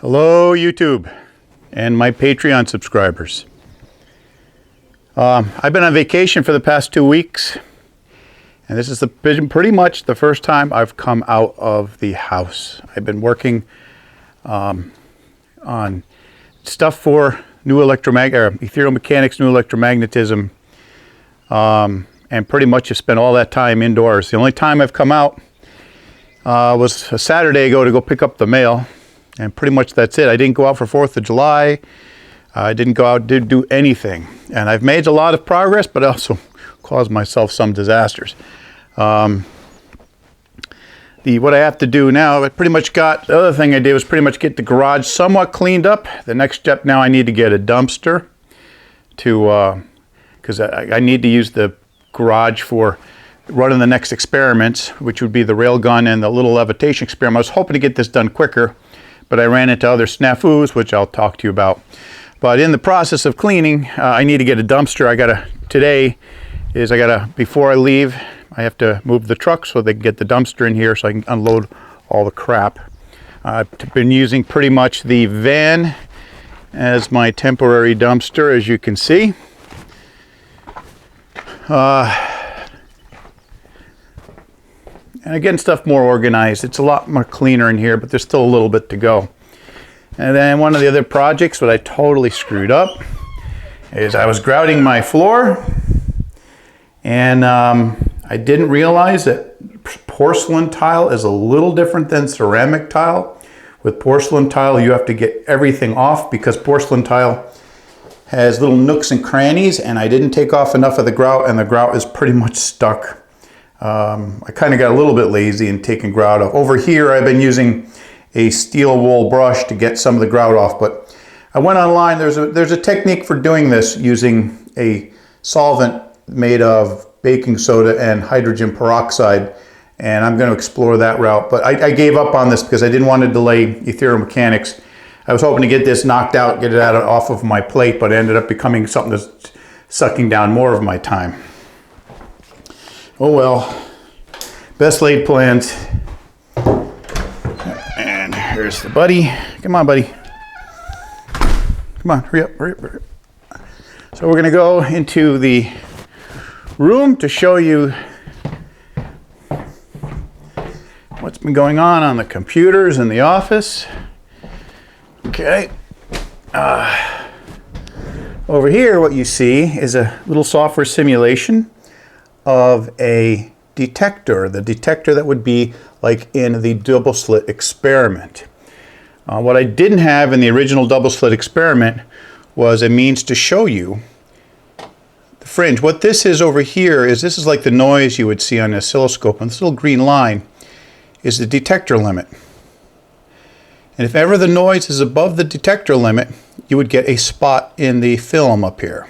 Hello YouTube and my Patreon subscribers. I've been on vacation for the past 2 weeks, and this is pretty much the first time I've come out of the house. I've been working on stuff for Ethereal Mechanics, new electromagnetism, and pretty much have spent all that time indoors. The only time I've come out was a Saturday ago to go pick up the mail. And pretty much that's it. I didn't go out for 4th of July. I didn't go out, didn't do anything. And I've made a lot of progress, but also caused myself some disasters. What I have to do now, the other thing I did was pretty much get the garage somewhat cleaned up. The next step now, I need to get a dumpster because I need to use the garage for running the next experiments, which would be the railgun and the little levitation experiment. I was hoping to get this done quicker, but I ran into other snafus, which I'll talk to you about. But in the process of cleaning, I need to get a dumpster. Before I leave, I have to move the truck so they can get the dumpster in here so I can unload all the crap. I've been using pretty much the van as my temporary dumpster, as you can see. And getting stuff more organized. It's a lot more cleaner in here, but there's still a little bit to go. And then one of the other projects that I totally screwed up is I was grouting my floor, and I didn't realize that porcelain tile is a little different than ceramic tile. With porcelain tile, you have to get everything off because porcelain tile has little nooks and crannies, and I didn't take off enough of the grout, and the grout is pretty much stuck. I kind of got a little bit lazy and taking grout off. Over here, I've been using a steel wool brush to get some of the grout off, but I went online. There's a technique for doing this using a solvent made of baking soda and hydrogen peroxide, and I'm going to explore that route. But I gave up on this because I didn't want to delay Ethereal Mechanics. I was hoping to get this knocked out, get it off of my plate, but it ended up becoming something that's sucking down more of my time. Oh well, best laid plans. And here's the buddy. Come on, buddy. Come on, hurry up, hurry up, hurry up. So we're gonna go into the room to show you what's been going on the computers in the office. Okay. Over here, what you see is a little software simulation of a detector, the detector that would be like in the double slit experiment. What I didn't have in the original double slit experiment was a means to show you the fringe. What this is over here this is like the noise you would see on an oscilloscope, and this little green line is the detector limit. And if ever the noise is above the detector limit, you would get a spot in the film up here.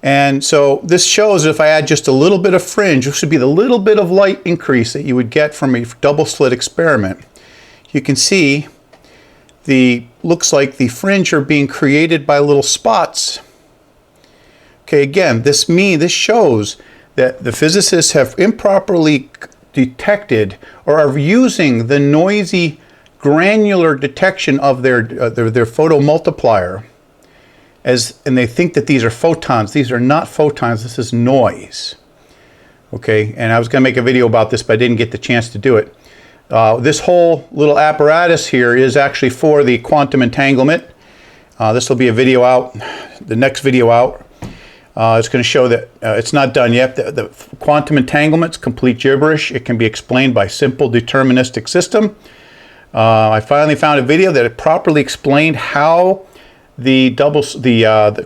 And so this shows if I add just a little bit of fringe, this would be the little bit of light increase that you would get from a double slit experiment. You can see looks like the fringe are being created by little spots. Okay, again, this shows that the physicists have improperly detected or are using the noisy granular detection of their photomultiplier. And they think that these are photons. These are not photons. This is noise. Okay, and I was going to make a video about this, but I didn't get the chance to do it. This whole little apparatus here is actually for the quantum entanglement. This will be a video out, the next video out. It's going to show that it's not done yet. The quantum entanglement's complete gibberish. It can be explained by simple deterministic system. I finally found a video that properly explained how the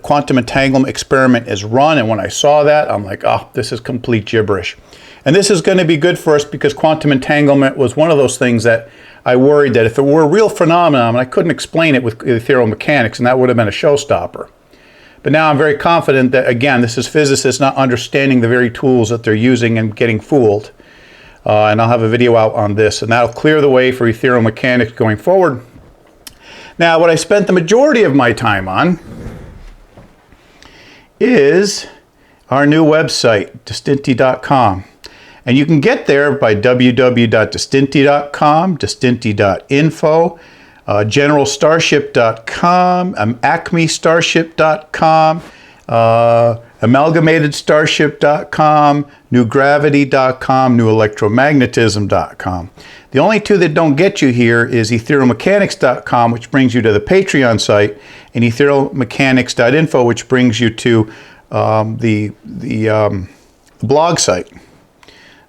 quantum entanglement experiment is run, and when I saw that, I'm like, oh, this is complete gibberish. And this is going to be good for us because quantum entanglement was one of those things that I worried that if it were a real phenomenon, I couldn't explain it with ethereal mechanics, and that would have been a showstopper. But now I'm very confident that, again, this is physicists not understanding the very tools that they're using and getting fooled. And I'll have a video out on this, and that'll clear the way for ethereal mechanics going forward. Now, what I spent the majority of my time on is our new website, distinti.com. And you can get there by www.distinti.com, distinti.info. GeneralStarship.com, AcmeStarship.com, AmalgamatedStarship.com, NewGravity.com, NewElectromagnetism.com. The only two that don't get you here is EtherealMechanics.com, which brings you to the Patreon site, and EtherealMechanics.info, which brings you to the blog site.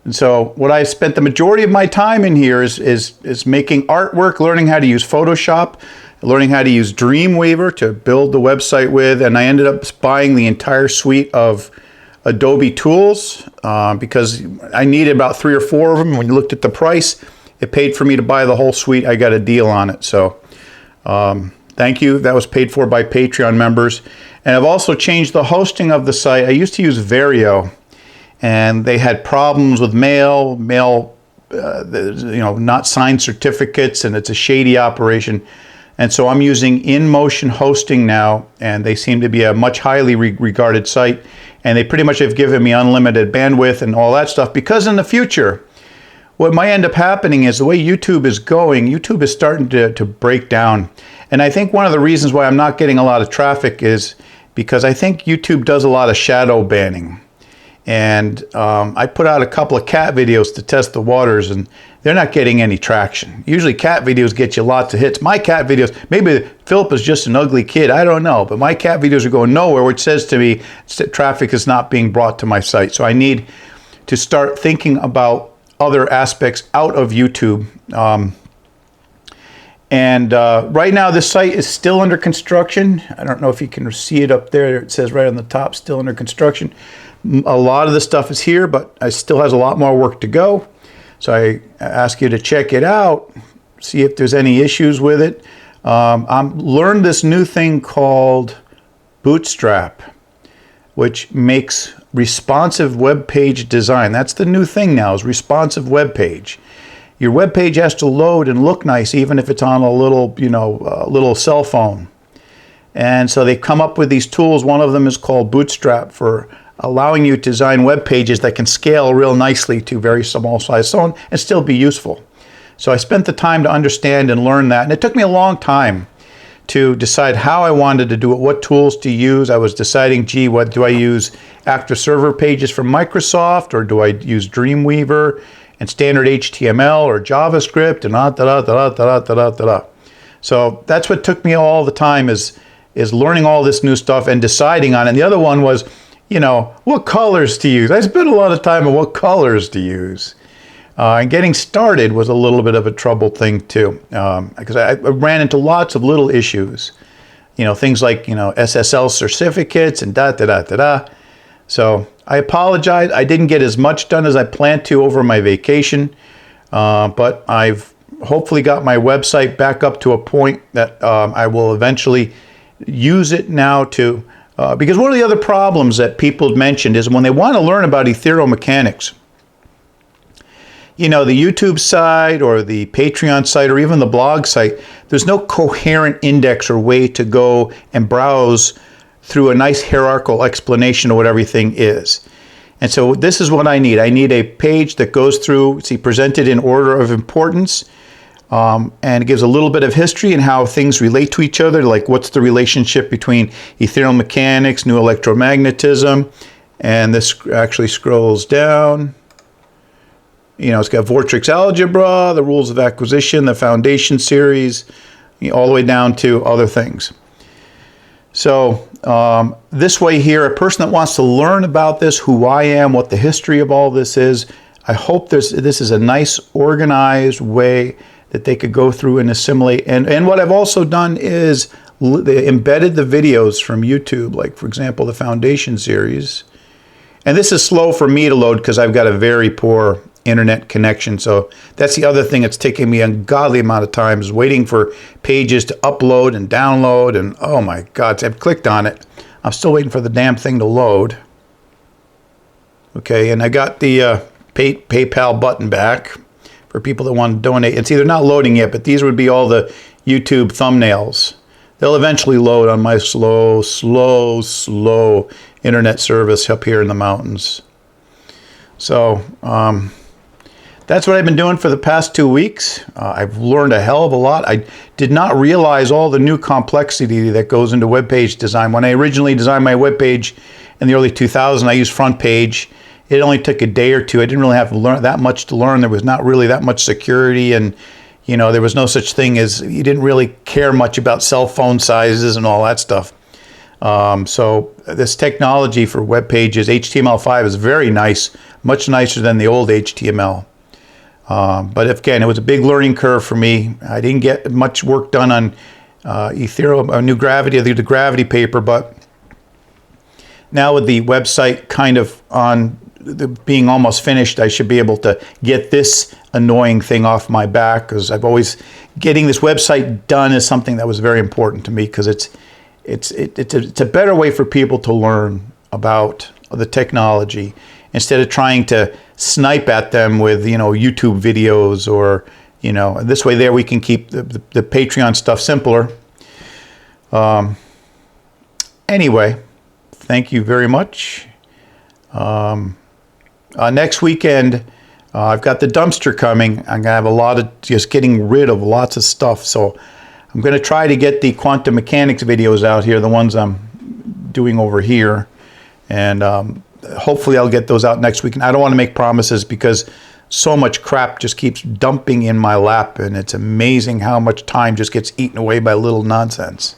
And so what I spent the majority of my time in here is making artwork, learning how to use Photoshop, learning how to use Dreamweaver to build the website with, and I ended up buying the entire suite of Adobe tools because I needed about 3 or 4 of them. When you looked at the price, it paid for me to buy the whole suite. I got a deal on it. So thank you. That was paid for by Patreon members. And I've also changed the hosting of the site. I used to use Verio, and they had problems with mail, not signed certificates, and it's a shady operation. And so I'm using InMotion Hosting now, and they seem to be a much highly regarded site. And they pretty much have given me unlimited bandwidth and all that stuff, because in the future, what might end up happening is the way YouTube is going, YouTube is starting to break down. And I think one of the reasons why I'm not getting a lot of traffic is because I think YouTube does a lot of shadow banning. And I put out a couple of cat videos to test the waters, and they're not getting any traction. Usually cat videos get you lots of hits. My cat videos, maybe Philip is just an ugly kid, I don't know, but my cat videos are going nowhere, which says to me that traffic is not being brought to my site. So I need to start thinking about other aspects out of YouTube. Right now this site is still under construction. I don't know if you can see it up there. It says right on the top, still under construction. A lot of the stuff is here, but it still has a lot more work to go. So I ask you to check it out, see if there's any issues with it. I've learned this new thing called Bootstrap, which makes responsive web page design. That's the new thing now, is responsive web page. Your web page has to load and look nice, even if it's on a little, little cell phone. And so they come up with these tools. One of them is called Bootstrap, for allowing you to design web pages that can scale real nicely to very small size phone and still be useful. So I spent the time to understand and learn that, and it took me a long time to decide how I wanted to do it, what tools to use. I was deciding, gee, what do I use? Active Server pages from Microsoft, or do I use Dreamweaver and standard HTML or JavaScript and So that's what took me all the time, is learning all this new stuff and deciding on it. And the other one was, what colors to use. I spent a lot of time on what colors to use. And getting started was a little bit of a trouble thing too, because I ran into lots of little issues. Things like, SSL certificates and So I apologize. I didn't get as much done as I planned to over my vacation, but I've hopefully got my website back up to a point that I will eventually use it now to, because one of the other problems that people mentioned is when they want to learn about ethereal mechanics, the YouTube site or the Patreon site or even the blog site, there's no coherent index or way to go and browse through a nice hierarchical explanation of what everything is. And so this is what I need. I need a page that goes through, presented in order of importance, and it gives a little bit of history and how things relate to each other, like what's the relationship between ethereal mechanics, new electromagnetism, and this actually scrolls down. It's got Vortex algebra, the rules of acquisition, the foundation series, all the way down to other things. So this way here, a person that wants to learn about this, who I am, what the history of all this is, I hope this is a nice organized way that they could go through and assimilate. And what I've also done is embedded the videos from YouTube, like for example, the foundation series. And this is slow for me to load because I've got a very poor internet connection. So that's the other thing that's taking me an ungodly amount of time, is waiting for pages to upload and download. And oh my God, I've clicked on it. I'm still waiting for the damn thing to load. Okay, and I got the PayPal button back for people that want to donate. It's either not loading yet, but these would be all the YouTube thumbnails. They'll eventually load on my slow internet service up here in the mountains. So that's what I've been doing for the past 2 weeks. I've learned a hell of a lot. I did not realize all the new complexity that goes into web page design. When I originally designed my web page in the early 2000s, I used front page. It only took a day or two. I didn't really have to learn that much to learn. There was not really that much security, and you know, there was no such thing as, you didn't really care much about cell phone sizes and all that stuff. So this technology for web pages, HTML5, is very nice, much nicer than the old HTML. But again, it was a big learning curve for me. I didn't get much work done on Ethereal, New Gravity, the Gravity paper, but now with the website kind of on being almost finished, I should be able to get this annoying thing off my back, because I've always, getting this website done is something that was very important to me, because it's a better way for people to learn about the technology instead of trying to snipe at them with, you know, YouTube videos, or, you know, this way there we can keep the Patreon stuff simpler. Anyway, thank you very much. Next weekend, I've got the dumpster coming. I'm going to have a lot of just getting rid of lots of stuff. So I'm going to try to get the quantum mechanics videos out here, the ones I'm doing over here. And hopefully I'll get those out next week. And I don't want to make promises, because so much crap just keeps dumping in my lap. And it's amazing how much time just gets eaten away by little nonsense.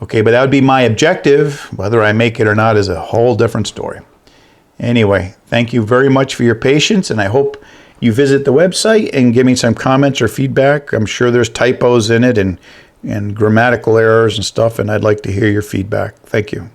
Okay, but that would be my objective. Whether I make it or not is a whole different story. Anyway, thank you very much for your patience, and I hope you visit the website and give me some comments or feedback. I'm sure there's typos in it and grammatical errors and stuff, and I'd like to hear your feedback. Thank you.